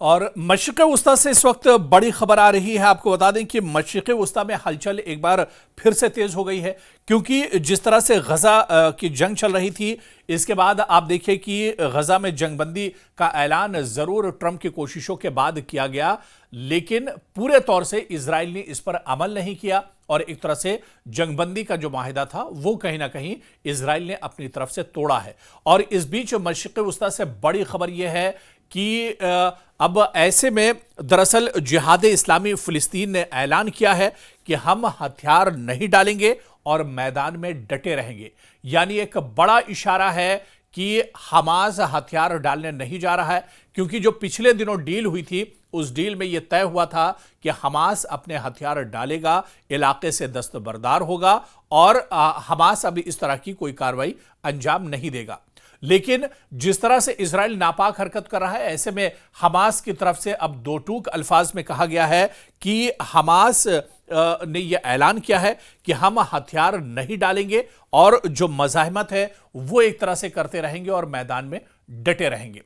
और मशरिक़ वस्ता से इस वक्त बड़ी खबर आ रही है। आपको बता दें कि मशरिक़ वस्ता में हलचल एक बार फिर से तेज हो गई है, क्योंकि जिस तरह से गजा की जंग चल रही थी, इसके बाद आप देखिए कि गजा में जंगबंदी का ऐलान जरूर ट्रंप की कोशिशों के बाद किया गया, लेकिन पूरे तौर से इजराइल ने इस पर अमल नहीं किया और एक तरह से जंगबंदी का जो माहिदा था वो कहीं ना कहीं इजराइल ने अपनी तरफ से तोड़ा है। और इस बीच मशरिक़ वस्ता से बड़ी खबर यह है कि अब ऐसे में दरअसल जिहाद इस्लामी फिलिस्तीन ने ऐलान किया है कि हम हथियार नहीं डालेंगे और मैदान में डटे रहेंगे। यानी एक बड़ा इशारा है कि हमास हथियार डालने नहीं जा रहा है, क्योंकि जो पिछले दिनों डील हुई थी उस डील में यह तय हुआ था कि हमास अपने हथियार डालेगा, इलाके से दस्तबरदार होगा और हमास अभी इस तरह की कोई कार्रवाई अंजाम नहीं देगा। लेकिन जिस तरह से इजराइल नापाक हरकत कर रहा है, ऐसे में हमास की तरफ से अब दो टूक अल्फाज में कहा गया है कि हमास ने यह ऐलान किया है कि हम हथियार नहीं डालेंगे और जो मज़ाहमत है वो एक तरह से करते रहेंगे और मैदान में डटे रहेंगे।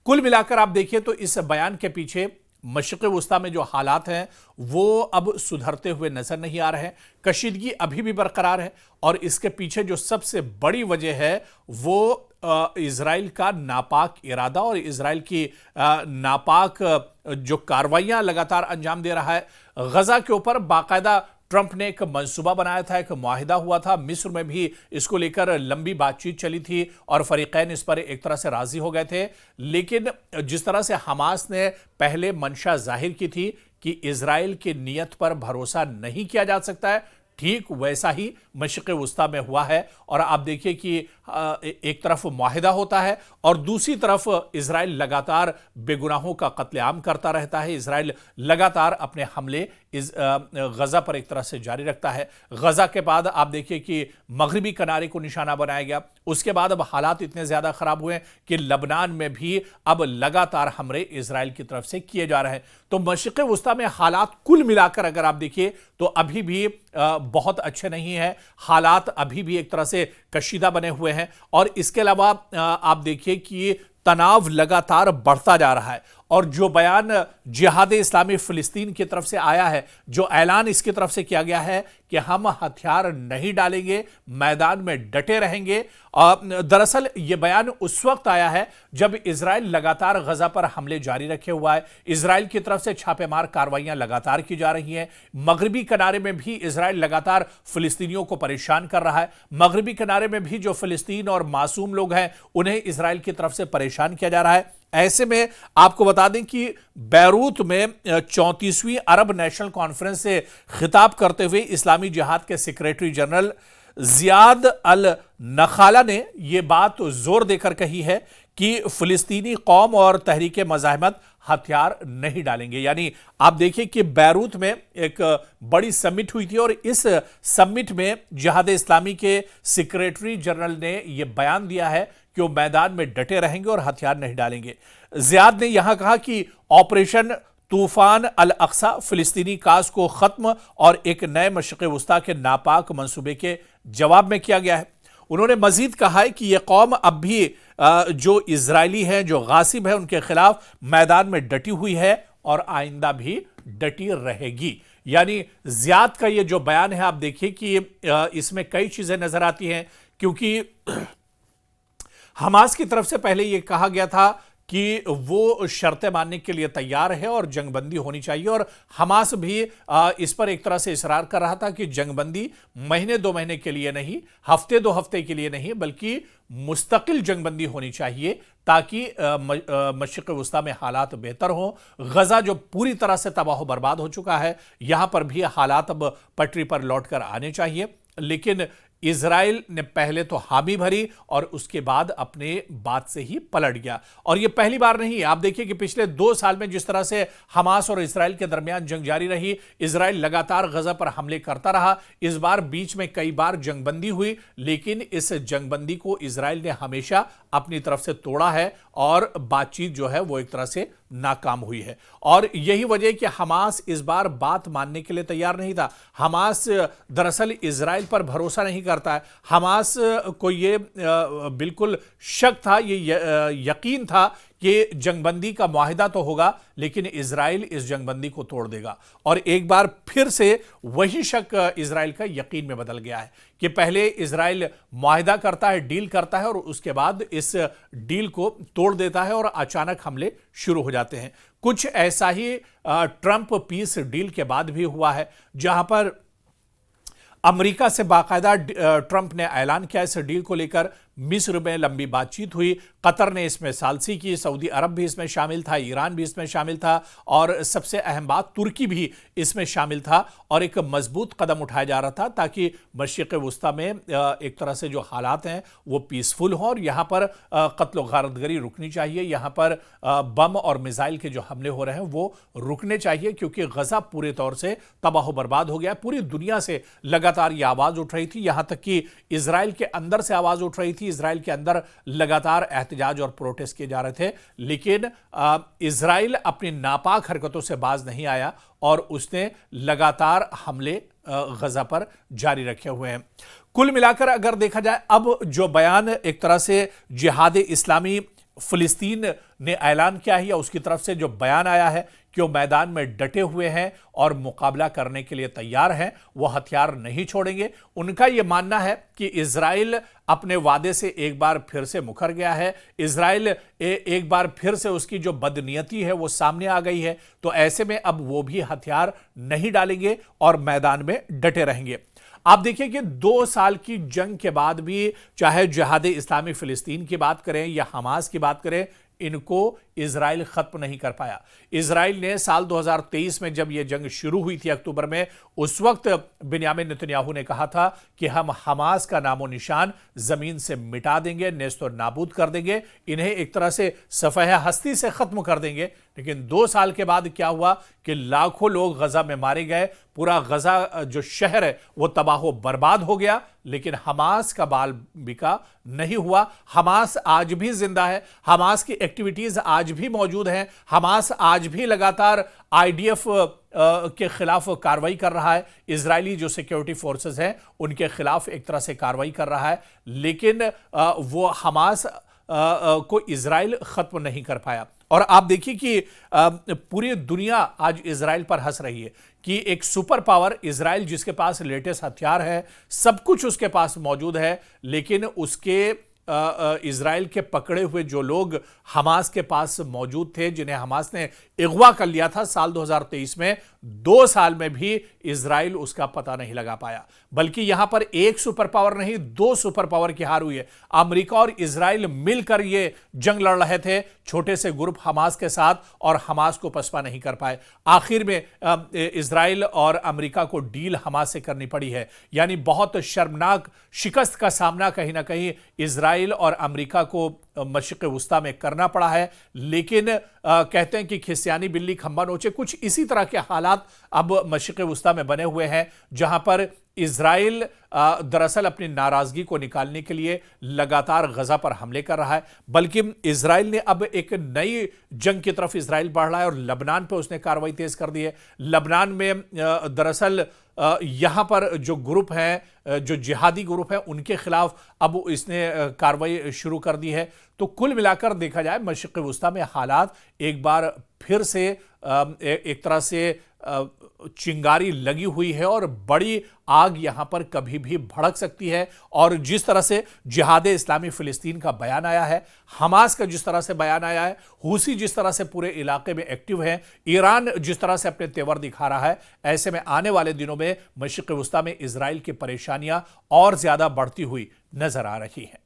कुल मिलाकर आप देखिए तो इस बयान के पीछे मशरिक़ वस्ता में जो हालात हैं वो अब सुधरते हुए नजर नहीं आ रहे हैं। कशीदगी अभी भी बरकरार है और इसके पीछे जो सबसे बड़ी वजह है वो इजराइल का नापाक इरादा और इजराइल की नापाक जो कार्रवाइयां लगातार अंजाम दे रहा है। गजा के ऊपर बाकायदा ट्रंप ने एक मंसूबा बनाया था, एक मुआहिदा हुआ था, मिस्र में भी इसको लेकर लंबी बातचीत चली थी और फरीकैन इस पर एक तरह से राजी हो गए थे। लेकिन जिस तरह से हमास ने पहले मंशा जाहिर की थी कि इजराइल की नीयत पर भरोसा नहीं किया जा सकता है, ठीक वैसा ही मशरिक़ वस्ता में हुआ है। और आप देखिए कि एक तरफ मुआहिदा होता है और दूसरी तरफ इजराइल लगातार बेगुनाहों का कत्लेआम करता रहता है। इजराइल लगातार अपने हमले इस गजा पर एक तरह से जारी रखता है। गजा के बाद आप देखिए कि मगरबी किनारे को निशाना बनाया गया, उसके बाद अब हालात इतने ज्यादा खराब हुए कि लबनान में भी अब लगातार हमले इजराइल की तरफ से किए जा रहे हैं। तो मशरिक़ वस्ता में हालात कुल मिलाकर अगर आप देखिए तो अभी भी बहुत अच्छे नहीं है। हालात अभी भी एक तरह से कशीदा बने हुए हैं और इसके अलावा आप देखिए कि तनाव लगातार बढ़ता जा रहा है। और जो बयान जिहाद इस्लामी फिलिस्तीन की तरफ से आया है, जो ऐलान इसकी तरफ से किया गया है कि हम हथियार नहीं डालेंगे, मैदान में डटे रहेंगे, दरअसल यह बयान उस वक्त आया है जब इजराइल लगातार गजा पर हमले जारी रखे हुआ है। इजराइल की तरफ से छापेमार कार्रवाइयां लगातार की जा रही हैं। मगरबी किनारे में भी इजराइल लगातार फिलिस्तीनियों को परेशान कर रहा है। मगरबी किनारे में भी जो फिलिस्तीन और मासूम लोग हैं उन्हें इजराइल की तरफ से परेशान किया जा रहा है। ऐसे में आपको बता दें कि बैरूत में 34वीं अरब नेशनल कॉन्फ्रेंस से खिताब करते हुए इस्लामी जिहाद के सेक्रेटरी जनरल जियाद अल नखाला ने यह बात जोर देकर कही है कि फिलिस्तीनी कौम और तहरीक मज़ाहमत हथियार नहीं डालेंगे। यानी आप देखिए कि बैरूत में एक बड़ी समिट हुई थी और इस समिट में जिहाद इस्लामी के सेक्रेटरी जनरल ने यह बयान दिया है कि वो मैदान में डटे रहेंगे और हथियार नहीं डालेंगे। जियाद ने यहां कहा कि ऑपरेशन तूफान अल अक्सा फिलिस्तीनी काज को खत्म और एक नए मशरिक़ वस्ता के नापाक मंसूबे के जवाब में किया गया है। उन्होंने मजीद कहा है कि यह कौम अब भी जो इजरायली हैं, जो गासिब है, उनके खिलाफ मैदान में डटी हुई है और आइंदा भी डटी रहेगी। यानी जियाद का ये जो बयान है, आप देखिए कि इसमें कई चीजें नजर आती हैं, क्योंकि हमास की तरफ से पहले यह कहा गया था कि वो शर्तें मानने के लिए तैयार है और जंगबंदी होनी चाहिए, और हमास भी इस पर एक तरह से इसरार कर रहा था कि जंगबंदी महीने दो महीने के लिए नहीं, हफ्ते दो हफ्ते के लिए नहीं, बल्कि मुस्तकिल जंगबंदी होनी चाहिए ताकि मशरिक़ वस्ता में हालात बेहतर हों। गजा जो पूरी तरह से तबाह बर्बाद हो चुका है, यहां पर भी हालात अब पटरी पर लौटकर आने चाहिए। लेकिन इजराइल ने पहले तो हामी भरी और उसके बाद अपने बात से ही पलट गया। और यह पहली बार नहीं है। आप देखिए कि पिछले 2 साल में जिस तरह से हमास और इजराइल के दरमियान जंग जारी रही, इजराइल लगातार गजा पर हमले करता रहा। इस बार बीच में कई बार जंगबंदी हुई, लेकिन इस जंगबंदी को इजराइल ने हमेशा अपनी तरफ से तोड़ा है और बातचीत जो है वो एक तरह से नाकाम हुई है। और यही वजह कि हमास इस बार बात मानने के लिए तैयार नहीं था। हमास दरअसल इजराइल पर भरोसा नहीं करता है। हमास को ये बिल्कुल शक था, ये यकीन था कि जंगबंदी का मुआहिदा तो होगा लेकिन इजराइल इस जंगबंदी को तोड़ देगा। और एक बार फिर से वही शक इजराइल का यकीन में बदल गया है कि पहले इजराइल मुआहिदा करता है, डील करता है और उसके बाद इस डील को तोड़ देता है और अचानक हमले शुरू हो जाते हैं। कुछ ऐसा ही ट्रंप पीस डील के बाद भी हुआ है, जहां पर अमेरिका से बाकायदा ट्रंप ने ऐलान किया इस डील को लेकर। मिस्र में लंबी बातचीत हुई, कतर ने इसमें सालसी की, सऊदी अरब भी इसमें शामिल था, ईरान भी इसमें शामिल था और सबसे अहम बात तुर्की भी इसमें शामिल था। और एक मजबूत कदम उठाया जा रहा था ताकि मशरिक़ वुस्ता में एक तरह से जो हालात हैं वो पीसफुल हों और यहाँ पर कत्ल गारतगरी रुकनी चाहिए, यहाँ पर बम और मिसाइल के जो हमले हो रहे हैं वो रुकने चाहिए, क्योंकि गजा पूरे तौर से तबाह बर्बाद हो गया। पूरी दुनिया से लगातार ये आवाज़ उठ रही थी, यहाँ तक कि इजराइल के अंदर से आवाज़ उठ रही थी। इजराइल के अंदर लगातार एहतजाज और प्रोटेस्ट किए जा रहे थे, लेकिन इजराइल अपनी नापाक हरकतों से बाज नहीं आया और उसने लगातार हमले गजा पर जारी रखे हुए हैं। कुल मिलाकर अगर देखा जाए, अब जो बयान एक तरह से जिहाद इस्लामी फिलिस्तीन ने ऐलान किया है या उसकी तरफ से जो बयान आया है कि वो मैदान में डटे हुए हैं और मुकाबला करने के लिए तैयार हैं, वो हथियार नहीं छोड़ेंगे। उनका ये मानना है कि इजराइल अपने वादे से एक बार फिर से मुकर गया है, इजराइल एक बार फिर से उसकी जो बदनीयती है वो सामने आ गई है, तो ऐसे में अब वो भी हथियार नहीं डालेंगे और मैदान में डटे रहेंगे। आप देखिए कि 2 साल की जंग के बाद भी, चाहे जिहाद इस्लामी फिलिस्तीन की बात करें या हमास की बात करें, इनको इजराइल खत्म नहीं कर पाया। इजराइल ने साल 2023 में जब यह जंग शुरू हुई थी अक्टूबर में, उस वक्त बिन्यामिन नेतन्याहू ने कहा था कि हम हमास का नामो निशान जमीन से मिटा देंगे, नेस्तो नाबूद कर देंगे, इन्हें एक तरह से सफह हस्ती से खत्म कर देंगे। लेकिन 2 साल के बाद क्या हुआ कि लाखों लोग गजा में मारे गए, पूरा गजा जो शहर है वो तबाह बर्बाद हो गया, लेकिन हमास का बाल बिका नहीं हुआ। हमास आज भी जिंदा है, हमास की एक्टिविटीज आज भी मौजूद हैं, हमास आज भी लगातार आईडीएफ के खिलाफ कार्रवाई कर रहा है, इजरायली जो सिक्योरिटी फोर्सेस हैं उनके खिलाफ एक तरह से कार्रवाई कर रहा है, लेकिन वो हमास को इजराइल खत्म नहीं कर पाया। और आप देखिए कि पूरी दुनिया आज इजराइल पर हंस रही है कि एक सुपर पावर इजराइल, जिसके पास लेटेस्ट हथियार है, सब कुछ उसके पास मौजूद है, लेकिन उसके इजराइल के पकड़े हुए जो लोग हमास के पास मौजूद थे, जिन्हें हमास ने अगवा कर लिया था साल 2023 में, 2 साल में भी इजराइल उसका पता नहीं लगा पाया। बल्कि यहां पर एक सुपर पावर नहीं, 2 सुपर पावर की हार हुई है। अमेरिका और इजराइल मिलकर ये जंग लड़ रहे थे छोटे से ग्रुप हमास के साथ, और हमास को पसपा नहीं कर पाए। आखिर में इजराइल और अमेरिका को डील हमास से करनी पड़ी है, यानी बहुत शर्मनाक शिकस्त का सामना कहीं ना कहीं इजराइल और अमेरिका को मशरिक़ वुस्ता में करना पड़ा है। लेकिन कहते हैं कि खिसियानी बिल्ली खंबा नोचे, कुछ इसी तरह के हालात अब मशरिक़ वुस्ता में बने हुए हैं, जहां पर इजराइल दरअसल अपनी नाराजगी को निकालने के लिए लगातार गजा पर हमले कर रहा है। बल्कि इजराइल ने अब एक नई जंग की तरफ इजराइल बढ़ रहा है और लबनान पर उसने कार्रवाई तेज कर दी है। लबनान में दरअसल यहां पर जो ग्रुप हैं, जो जिहादी ग्रुप हैं, उनके खिलाफ अब इसने कार्रवाई शुरू कर दी है। तो कुल मिलाकर देखा जाए, मशरिक़ वुस्ता में हालात एक बार फिर से एक तरह से चिंगारी लगी हुई है और बड़ी आग यहां पर कभी भी भड़क सकती है। और जिस तरह से जिहाद इस्लामी फिलिस्तीन का बयान आया है, हमास का जिस तरह से बयान आया है, हुसी जिस तरह से पूरे इलाके में एक्टिव है, ईरान जिस तरह से अपने तेवर दिखा रहा है, ऐसे में आने वाले दिनों में मशरिक़ वुस्ता में इजराइल की परेशानियां और ज्यादा बढ़ती हुई नजर आ रही हैं।